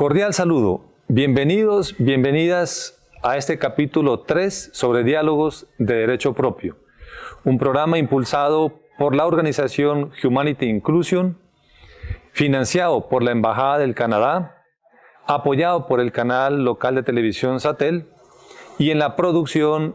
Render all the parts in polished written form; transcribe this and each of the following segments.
Cordial saludo. Bienvenidos, bienvenidas a este capítulo 3 sobre diálogos de derecho propio. Un programa impulsado por la organización Humanity Inclusion, financiado por la Embajada del Canadá, apoyado por el canal local de televisión Satel y en la producción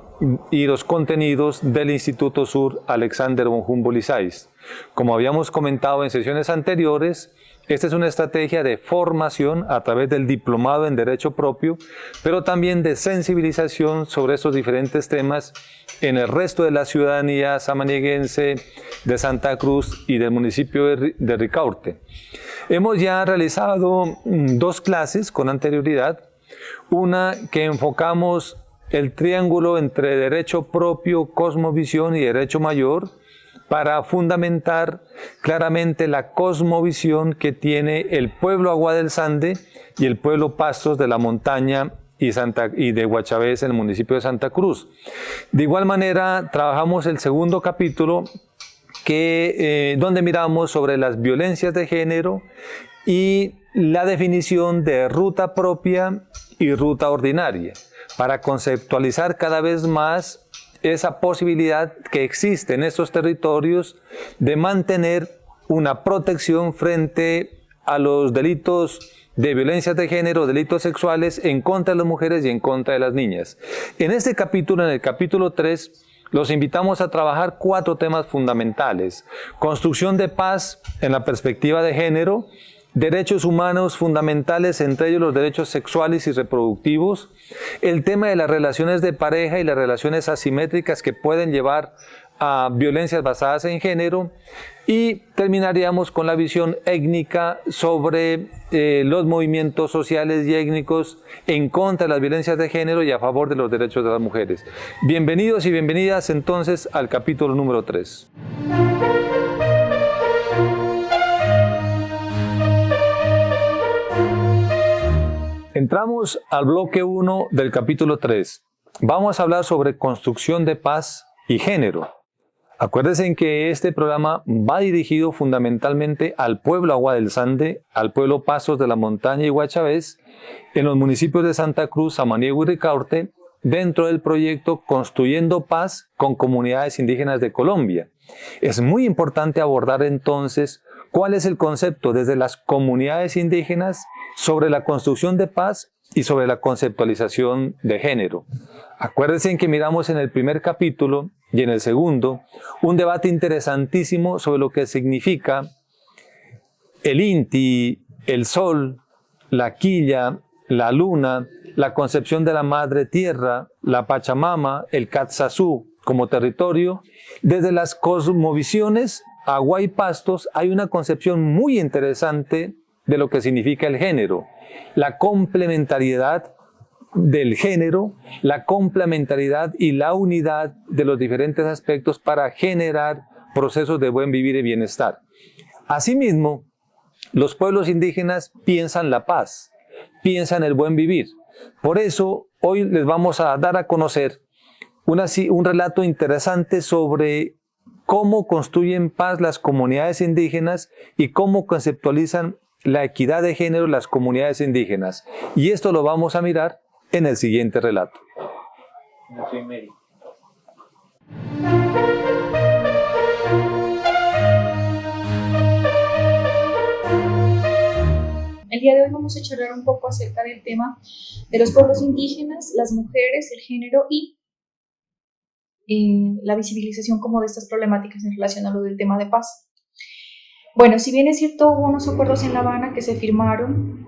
y los contenidos del Instituto Sur Alexander von Humboldt y Sayce. Como habíamos comentado en sesiones anteriores, esta es una estrategia de formación a través del diplomado en Derecho Propio, pero también de sensibilización sobre estos diferentes temas en el resto de la ciudadanía samaniegüense, de Santa Cruz y del municipio de Ricaurte. Hemos ya realizado 2 clases con anterioridad, una que enfocamos el triángulo entre derecho propio, cosmovisión y derecho mayor, para fundamentar claramente la cosmovisión que tiene el pueblo Agua del Sande y el pueblo Pastos de la Montaña y de Guachavés en el municipio de Santa Cruz. De igual manera, trabajamos el segundo capítulo donde miramos sobre las violencias de género y la definición de ruta propia y ruta ordinaria, para conceptualizar cada vez más esa posibilidad que existe en estos territorios de mantener una protección frente a los delitos de violencia de género, delitos sexuales en contra de las mujeres y en contra de las niñas. En este capítulo, en el capítulo 3, los invitamos a trabajar 4 temas fundamentales: construcción de paz en la perspectiva de género, derechos humanos fundamentales, entre ellos los derechos sexuales y reproductivos, el tema de las relaciones de pareja y las relaciones asimétricas que pueden llevar a violencias basadas en género, y terminaríamos con la visión étnica sobre los movimientos sociales y étnicos en contra de las violencias de género y a favor de los derechos de las mujeres. Bienvenidos y bienvenidas entonces al capítulo número 3. Entramos al bloque 1 del capítulo 3. Vamos a hablar sobre construcción de paz y género. Acuérdense que este programa va dirigido fundamentalmente al pueblo Agua del Sande, al pueblo Pastos de la Montaña y Guachavés, en los municipios de Santa Cruz, Samaniego y Ricaurte, dentro del proyecto Construyendo Paz con Comunidades Indígenas de Colombia. Es muy importante abordar entonces cuál es el concepto desde las comunidades indígenas sobre la construcción de paz y sobre la conceptualización de género. Acuérdense que miramos en el primer capítulo y en el segundo un debate interesantísimo sobre lo que significa el Inti, el sol, la quilla, la luna, la concepción de la madre tierra, la Pachamama, el Catsazú como territorio. Desde las cosmovisiones Agua y Pastos hay una concepción muy interesante de lo que significa el género, la complementariedad del género, la complementariedad y la unidad de los diferentes aspectos para generar procesos de buen vivir y bienestar. Asimismo, los pueblos indígenas piensan la paz, piensan el buen vivir. Por eso, hoy les vamos a dar a conocer un relato interesante sobre cómo construyen paz las comunidades indígenas y cómo conceptualizan la equidad de género en las comunidades indígenas. Y esto lo vamos a mirar en el siguiente relato. El día de hoy vamos a charlar un poco acerca del tema de los pueblos indígenas, las mujeres, el género y la visibilización como de estas problemáticas en relación a lo del tema de paz. Bueno, si bien es cierto, hubo unos acuerdos en La Habana que se firmaron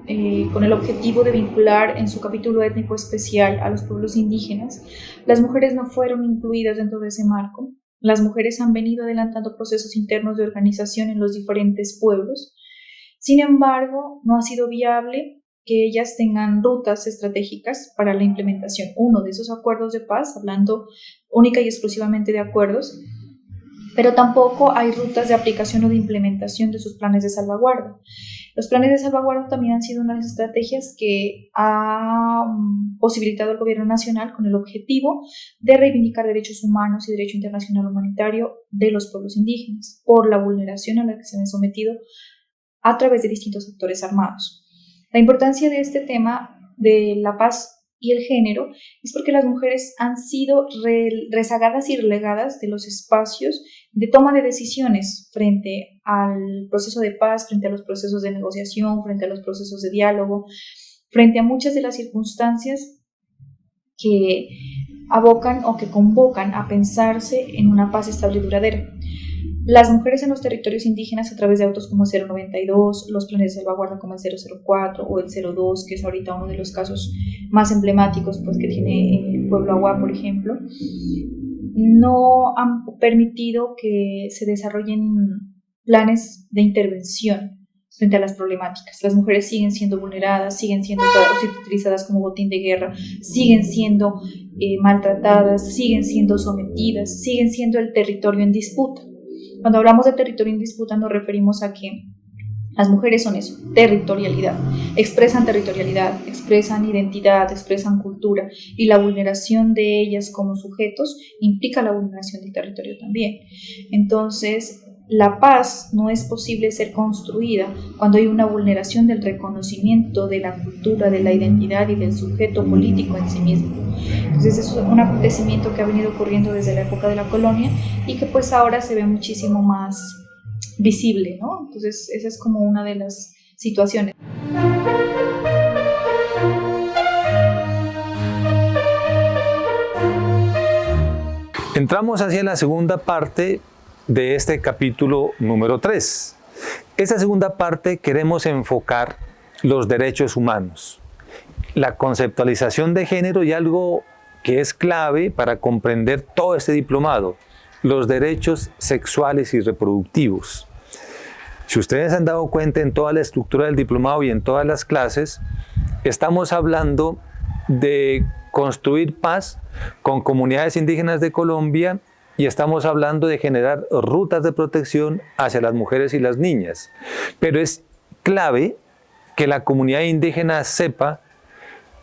con el objetivo de vincular en su capítulo étnico especial a los pueblos indígenas, las mujeres no fueron incluidas dentro de ese marco. Las mujeres han venido adelantando procesos internos de organización en los diferentes pueblos. Sin embargo, no ha sido viable que ellas tengan rutas estratégicas para la implementación. Uno de esos acuerdos de paz, hablando única y exclusivamente de acuerdos, pero tampoco hay rutas de aplicación o de implementación de sus planes de salvaguarda. Los planes de salvaguarda también han sido una de las estrategias que ha posibilitado el gobierno nacional con el objetivo de reivindicar derechos humanos y derecho internacional humanitario de los pueblos indígenas por la vulneración a la que se han sometido a través de distintos actores armados. La importancia de este tema de la paz y el género es porque las mujeres han sido rezagadas y relegadas de los espacios de toma de decisiones frente al proceso de paz, frente a los procesos de negociación, frente a los procesos de diálogo, frente a muchas de las circunstancias que abocan o que convocan a pensarse en una paz estable y duradera. Las mujeres en los territorios indígenas, a través de autos como el 092, los planes de salvaguarda como el 004 o el 02, que es ahorita uno de los casos más emblemáticos pues, que tiene el pueblo Agua, por ejemplo, no han permitido que se desarrollen planes de intervención frente a las problemáticas. Las mujeres siguen siendo vulneradas, siguen siendo utilizadas como botín de guerra, siguen siendo maltratadas, siguen siendo sometidas, siguen siendo el territorio en disputa. Cuando hablamos de territorio en disputa nos referimos a que las mujeres son eso, territorialidad, expresan identidad, expresan cultura, y la vulneración de ellas como sujetos implica la vulneración del territorio también. Entonces, la paz no es posible ser construida cuando hay una vulneración del reconocimiento de la cultura, de la identidad y del sujeto político en sí mismo. Entonces es un acontecimiento que ha venido ocurriendo desde la época de la colonia y que pues ahora se ve muchísimo más visible, ¿no? Entonces esa es como una de las situaciones. Entramos hacia la segunda parte de este capítulo número 3. Esta segunda parte queremos enfocar los derechos humanos, la conceptualización de género y algo que es clave para comprender todo este diplomado, los derechos sexuales y reproductivos. Si ustedes han dado cuenta en toda la estructura del diplomado y en todas las clases, estamos hablando de construir paz con comunidades indígenas de Colombia y estamos hablando de generar rutas de protección hacia las mujeres y las niñas. Pero es clave que la comunidad indígena sepa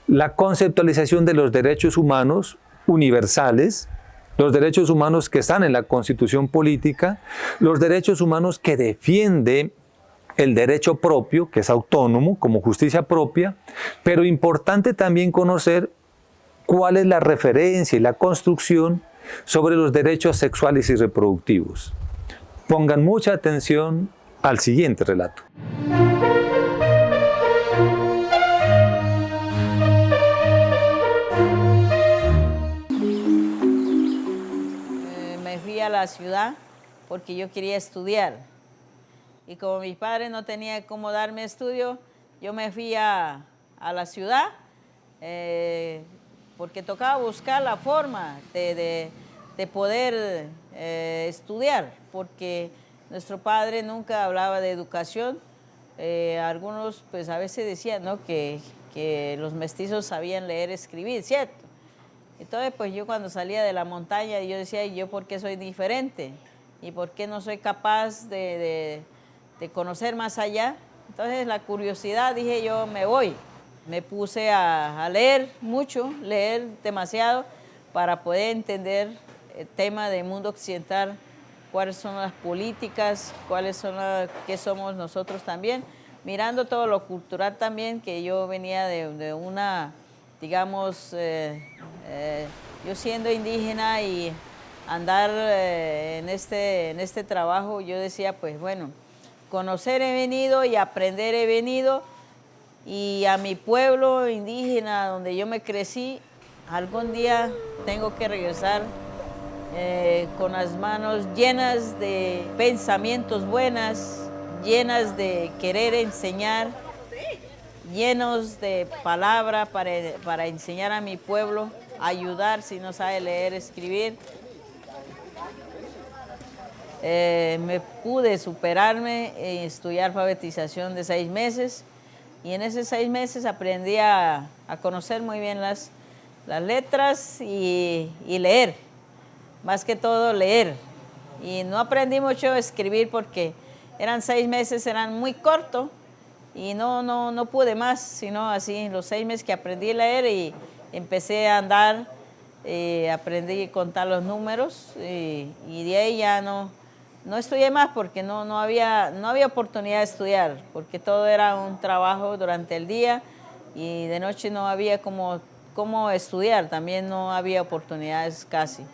la conceptualización de los derechos humanos universales, los derechos humanos que están en la Constitución política, los derechos humanos que defiende el derecho propio, que es autónomo, como justicia propia, pero importante también conocer cuál es la referencia y la construcción sobre los derechos sexuales y reproductivos. Pongan mucha atención al siguiente relato. Me fui a la ciudad porque yo quería estudiar. Y como mis padres no tenían cómo darme estudio, yo me fui a la ciudad porque tocaba buscar la forma de poder estudiar, porque nuestro padre nunca hablaba de educación. Algunos pues a veces decían, ¿no?, que los mestizos sabían leer y escribir, ¿cierto? Entonces pues yo cuando salía de la montaña yo decía, ¿y yo por qué soy diferente? ¿Y por qué no soy capaz de conocer más allá? Entonces la curiosidad, dije yo, me voy. Me puse a leer mucho, leer demasiado para poder entender el tema del mundo occidental, cuáles son las políticas, qué somos nosotros también, mirando todo lo cultural también, que yo venía de una, digamos, yo siendo indígena y andar en este trabajo, yo decía, pues bueno, conocer he venido y aprender he venido, y a mi pueblo indígena donde yo me crecí, algún día tengo que regresar con las manos llenas de pensamientos buenos, llenas de querer enseñar, llenos de palabra para enseñar a mi pueblo, ayudar si no sabe leer, escribir. Me pude superarme en estudiar alfabetización de 6 meses. Y en esos 6 meses aprendí a conocer muy bien las letras y leer, más que todo leer. Y no aprendí mucho a escribir porque eran 6 meses, eran muy cortos y no pude más, sino así los 6 meses que aprendí a leer y empecé a andar, aprendí a contar los números y de ahí ya no No estudié más porque no había oportunidad de estudiar, porque todo era un trabajo durante el día y de noche no había cómo estudiar, también no había oportunidades casi.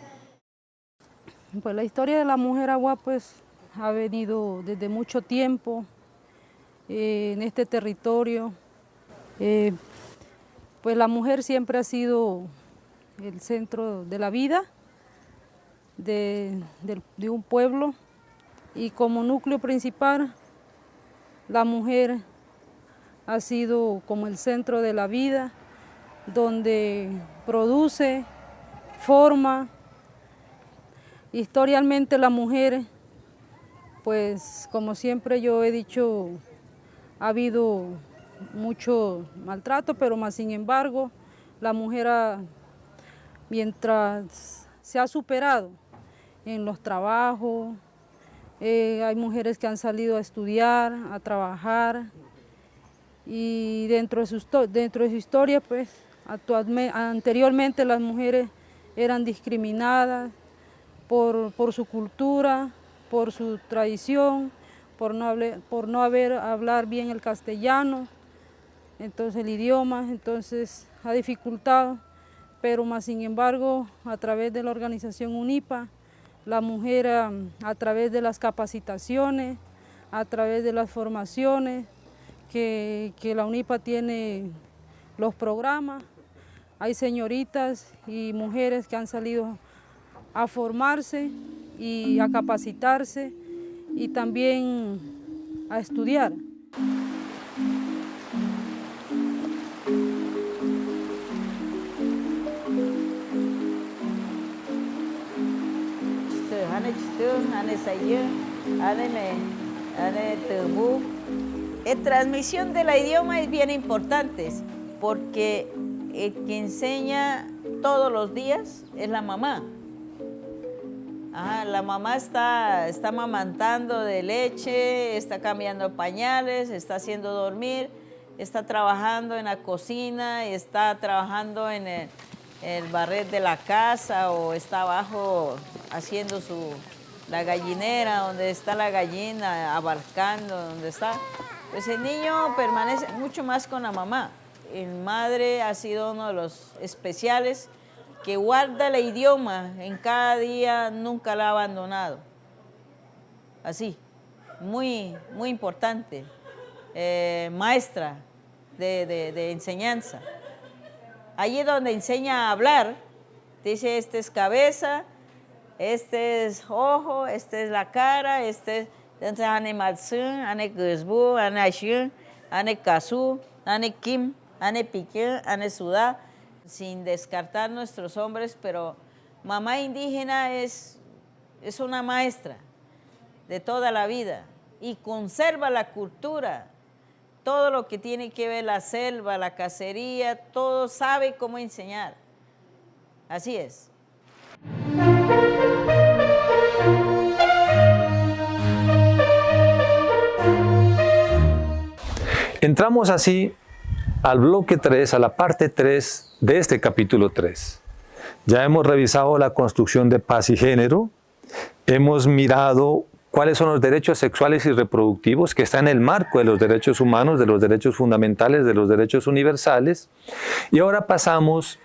Pues la historia de la mujer agua pues ha venido desde mucho tiempo en este territorio. Pues la mujer siempre ha sido el centro de la vida de un pueblo y como núcleo principal la mujer ha sido como el centro de la vida, donde produce, forma. Historialmente la mujer, pues como siempre yo he dicho, ha habido mucho maltrato, pero más sin embargo, la mujer mientras se ha superado en los trabajos, hay mujeres que han salido a estudiar, a trabajar, y dentro de su historia, pues anteriormente las mujeres eran discriminadas por su cultura, por su tradición, por no hablar bien el castellano, entonces el idioma, entonces ha dificultado, pero más sin embargo, a través de la organización UNIPA, la mujer a través de las capacitaciones, a través de las formaciones que la UNIPA tiene los programas, hay señoritas y mujeres que han salido a formarse y a capacitarse y también a estudiar. La transmisión del idioma es bien importante porque el que enseña todos los días es la mamá. La mamá está amamantando de leche, está cambiando pañales, está haciendo dormir, está trabajando en la cocina, está trabajando en el barrer de la casa o está abajo haciendo la gallinera, donde está la gallina, abarcando donde está. Pues el niño permanece mucho más con la mamá. El madre ha sido uno de los especiales que guarda el idioma en cada día, nunca lo ha abandonado. Así, muy importante, maestra de enseñanza. Allí donde enseña a hablar, dice, este es cabeza, este es ojo, este es la cara, este es ane matsun, ane gusbu, ane ashun, ane kasu, ane kim, ane piqué, ane sudá, sin descartar nuestros hombres, pero mamá indígena es una maestra de toda la vida y conserva la cultura, todo lo que tiene que ver la selva, la cacería, todo sabe cómo enseñar. Así es. Entramos así al bloque 3, a la parte 3 de este capítulo 3. Ya hemos revisado la construcción de paz y género, hemos mirado cuáles son los derechos sexuales y reproductivos que están en el marco de los derechos humanos, de los derechos fundamentales, de los derechos universales, y ahora pasamos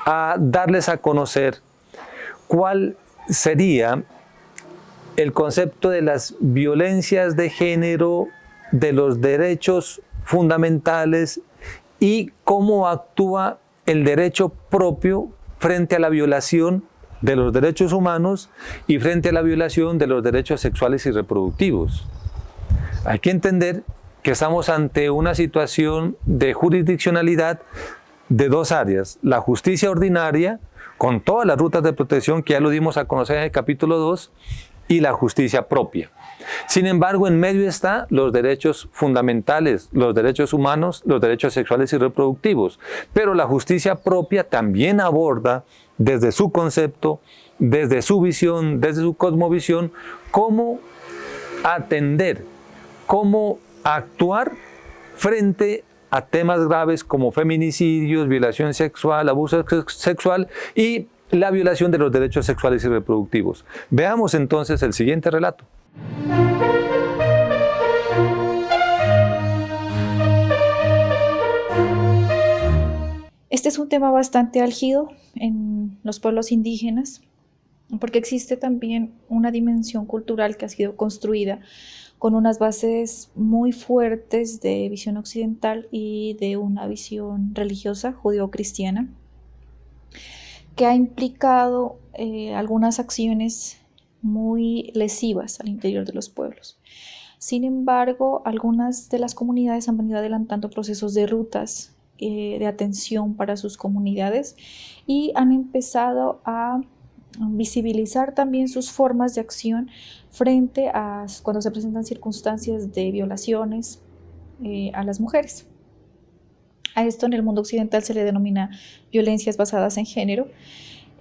a darles a conocer cuál sería el concepto de las violencias de género, de los derechos fundamentales y cómo actúa el derecho propio frente a la violación de los derechos humanos y frente a la violación de los derechos sexuales y reproductivos. Hay que entender que estamos ante una situación de jurisdiccionalidad de dos áreas: la justicia ordinaria, con todas las rutas de protección que ya lo dimos a conocer en el capítulo 2, y la justicia propia. Sin embargo, en medio están los derechos fundamentales, los derechos humanos, los derechos sexuales y reproductivos. Pero la justicia propia también aborda desde su concepto, desde su visión, desde su cosmovisión, cómo atender, cómo actuar frente a temas graves como feminicidios, violación sexual, abuso sexual y la violación de los derechos sexuales y reproductivos. Veamos entonces el siguiente relato. Este es un tema bastante álgido en los pueblos indígenas, porque existe también una dimensión cultural que ha sido construida con unas bases muy fuertes de visión occidental y de una visión religiosa judeocristiana, que ha implicado algunas acciones muy lesivas al interior de los pueblos. Sin embargo, algunas de las comunidades han venido adelantando procesos de rutas de atención para sus comunidades y han empezado a visibilizar también sus formas de acción frente a cuando se presentan circunstancias de violaciones a las mujeres. A esto en el mundo occidental se le denomina violencias basadas en género.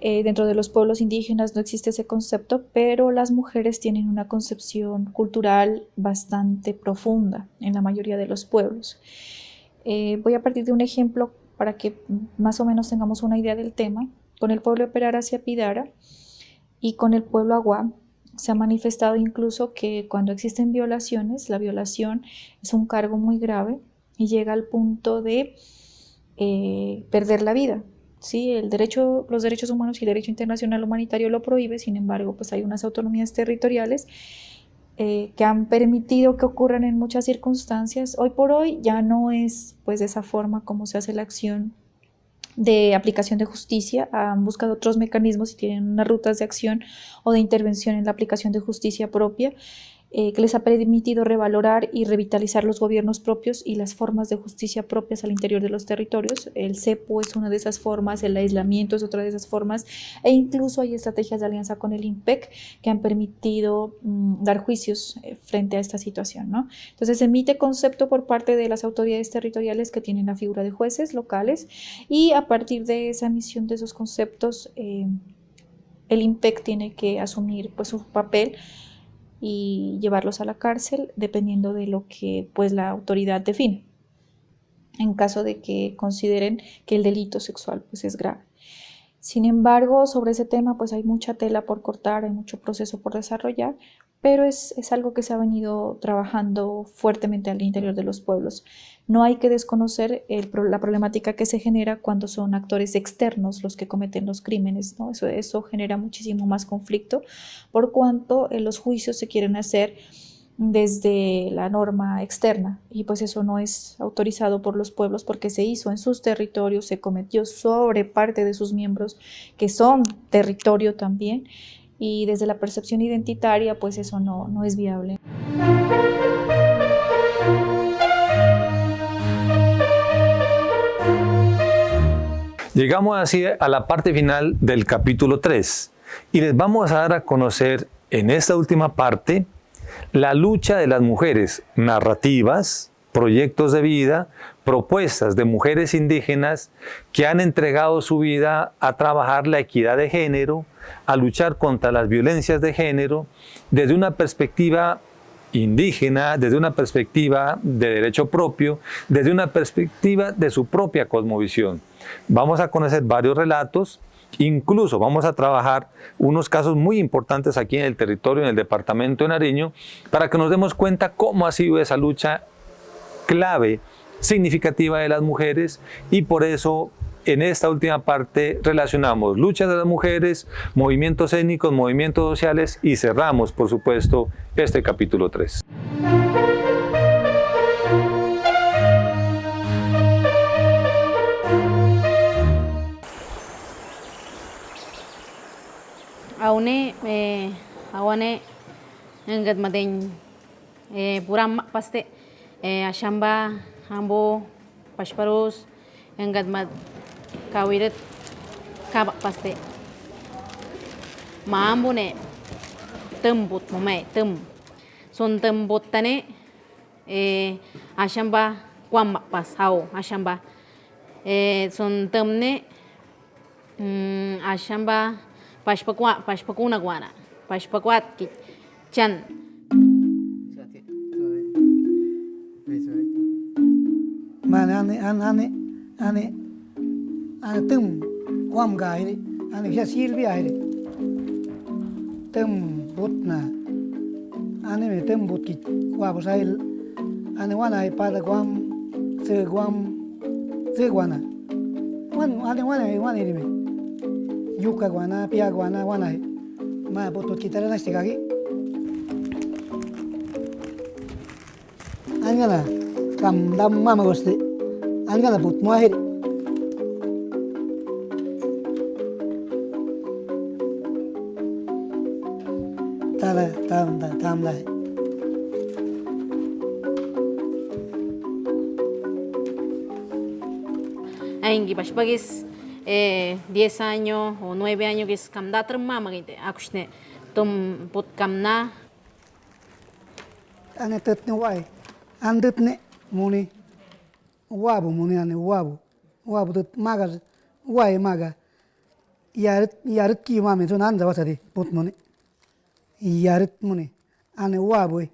Dentro de los pueblos indígenas no existe ese concepto, pero las mujeres tienen una concepción cultural bastante profunda en la mayoría de los pueblos. Voy a partir de un ejemplo para que más o menos tengamos una idea del tema. Con el pueblo Perara-Siapidara y con el pueblo Aguá se ha manifestado incluso que cuando existen violaciones, la violación es un cargo muy grave y llega al punto de perder la vida. Sí, los derechos humanos y el derecho internacional humanitario lo prohíbe, sin embargo, pues hay unas autonomías territoriales que han permitido que ocurran en muchas circunstancias. Hoy por hoy ya no es pues de esa forma como se hace la acción de aplicación de justicia. Han buscado otros mecanismos y tienen unas rutas de acción o de intervención en la aplicación de justicia propia que les ha permitido revalorar y revitalizar los gobiernos propios y las formas de justicia propias al interior de los territorios. El cepo es una de esas formas, el aislamiento es otra de esas formas, e incluso hay estrategias de alianza con el IMPEC que han permitido dar juicios frente a esta situación, ¿no? Entonces se emite concepto por parte de las autoridades territoriales que tienen la figura de jueces locales, y a partir de esa emisión de esos conceptos el IMPEC tiene que asumir pues su papel y llevarlos a la cárcel dependiendo de lo que pues la autoridad define, en caso de que consideren que el delito sexual pues es grave. Sin embargo, sobre ese tema pues hay mucha tela por cortar, hay mucho proceso por desarrollar, pero es algo que se ha venido trabajando fuertemente al interior de los pueblos. No hay que desconocer la problemática que se genera cuando son actores externos los que cometen los crímenes, ¿no? Eso genera muchísimo más conflicto, por cuanto los juicios se quieren hacer desde la norma externa, y pues eso no es autorizado por los pueblos porque se hizo en sus territorios, se cometió sobre parte de sus miembros que son territorio también, y desde la percepción identitaria pues eso no es viable. Llegamos así a la parte final del capítulo 3 y les vamos a dar a conocer en esta última parte la lucha de las mujeres, narrativas, proyectos de vida, propuestas de mujeres indígenas que han entregado su vida a trabajar la equidad de género, a luchar contra las violencias de género, desde una perspectiva indígena, desde una perspectiva de derecho propio, desde una perspectiva de su propia cosmovisión. Vamos a conocer varios relatos. Incluso vamos a trabajar unos casos muy importantes aquí en el territorio, en el departamento de Nariño, para que nos demos cuenta cómo ha sido esa lucha clave, significativa de las mujeres, y por eso en esta última parte relacionamos luchas de las mujeres, movimientos étnicos, movimientos sociales, y cerramos, por supuesto, este capítulo 3. Awane enggak madeng puram paste ashamba hambo pasparus enggak mad kawiret kabak paste maambo ne tembut momai tem son tembut tane ashamba kwam pas hau ashamba son temne ashamba pashpakuna guana pashpakwat ki chan mana ane tum kwam gai anh ấy Silvia hay tâm bút na anh ấy tâm bút kịch qua bữa say anh ấy quan này pada guam sơ guana anh ấy quan này đi mày yuca guana pia guana quan này mà bút kita là nasi kaki anh ấy là cầm đam mama gosti anh ấy là bút mua hết tam lại Aing gibash bagis 10 años o 9 años que es kamda termama gitu akushne tum put kamna ane tet ne wai andet ne muni wabu muni ane wabu tet maga wai maga yarit ki mame so nan jawa sadi put muni yarit muni ane wabu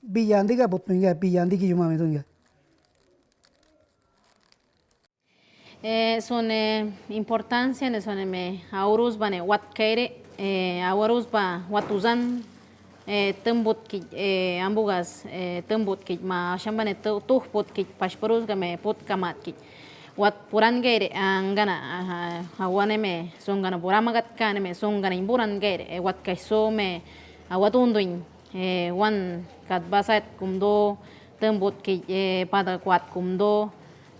biyandi ga put minga biyandi ki mame so nga son importancia ne son me aurus bane wat kaire aurus ba watuzan tembut ki ambugas tembut ki ma shambane tuh pot ki pashporus ga me pot kamat ki wat puran gaire angana hawane me son gana buramagat kane me son gana imburan gaire wat kaiso me awatunduin wan kat basat kumdo tembut ki pada kwat kumdo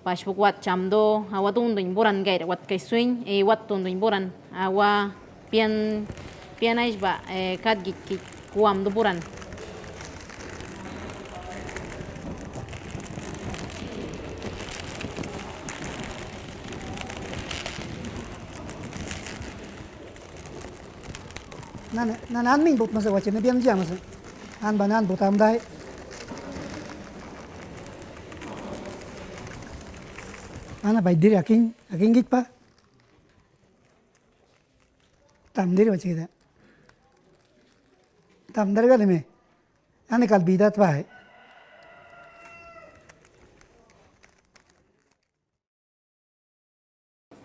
pashpuk wat chamdo awa tunduin buran gaire wat kaisuin wat tunduin buran awa pian aisba kat gik kuam do buran nan min bút masa wacce ne biang jam masa an banan butam dai ana bai diri aking git pa tam diri wacce kita tam darga de me ane kal bidat pa hai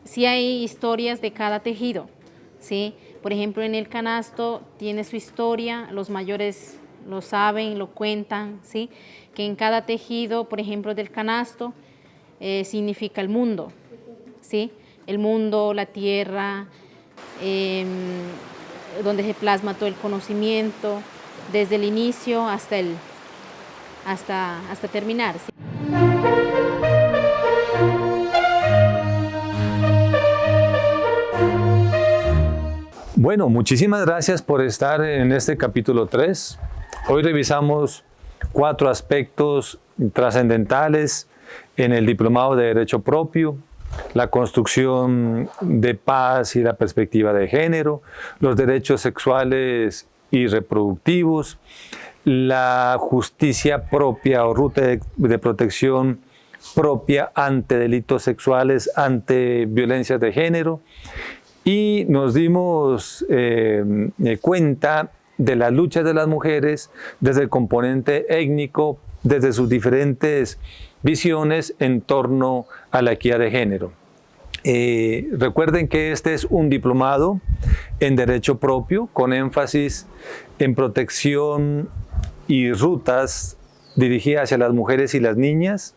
sí hay historias de cada tejido, ¿sí? Por ejemplo, en el canasto tiene su historia, los mayores lo saben, lo cuentan, ¿sí? Que en cada tejido, por ejemplo, del canasto, significa el mundo, ¿sí? El mundo, la tierra, donde se plasma todo el conocimiento, desde el inicio hasta terminar, ¿sí? Bueno, muchísimas gracias por estar en este capítulo 3. Hoy revisamos 4 aspectos trascendentales en el Diplomado de Derecho Propio: la construcción de paz y la perspectiva de género, los derechos sexuales y reproductivos, la justicia propia o ruta de protección propia ante delitos sexuales, ante violencias de género. Y nos dimos cuenta de las luchas de las mujeres desde el componente étnico, desde sus diferentes visiones en torno a la equidad de género. Recuerden que este es un diplomado en Derecho Propio con énfasis en protección y rutas dirigidas hacia las mujeres y las niñas,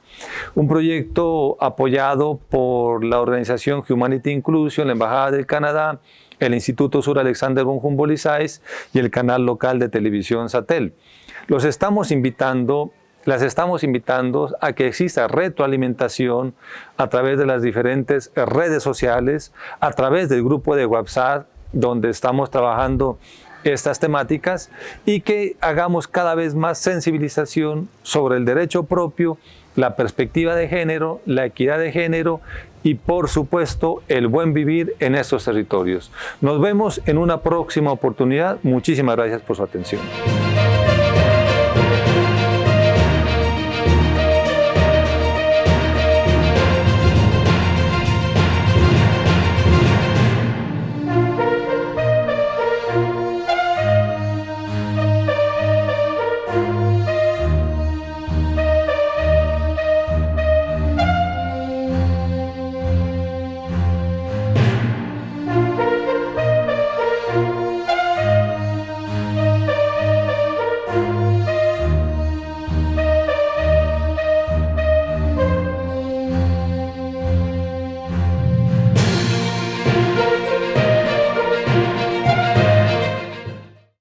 un proyecto apoyado por la organización Humanity Inclusion, la Embajada del Canadá, el Instituto Sur Alexander von Humboldt Zeiss y el canal local de televisión Satel. Las estamos invitando a que exista retroalimentación a través de las diferentes redes sociales, a través del grupo de WhatsApp donde estamos trabajando estas temáticas, y que hagamos cada vez más sensibilización sobre el derecho propio, la perspectiva de género, la equidad de género y, por supuesto, el buen vivir en estos territorios. Nos vemos en una próxima oportunidad. Muchísimas gracias por su atención.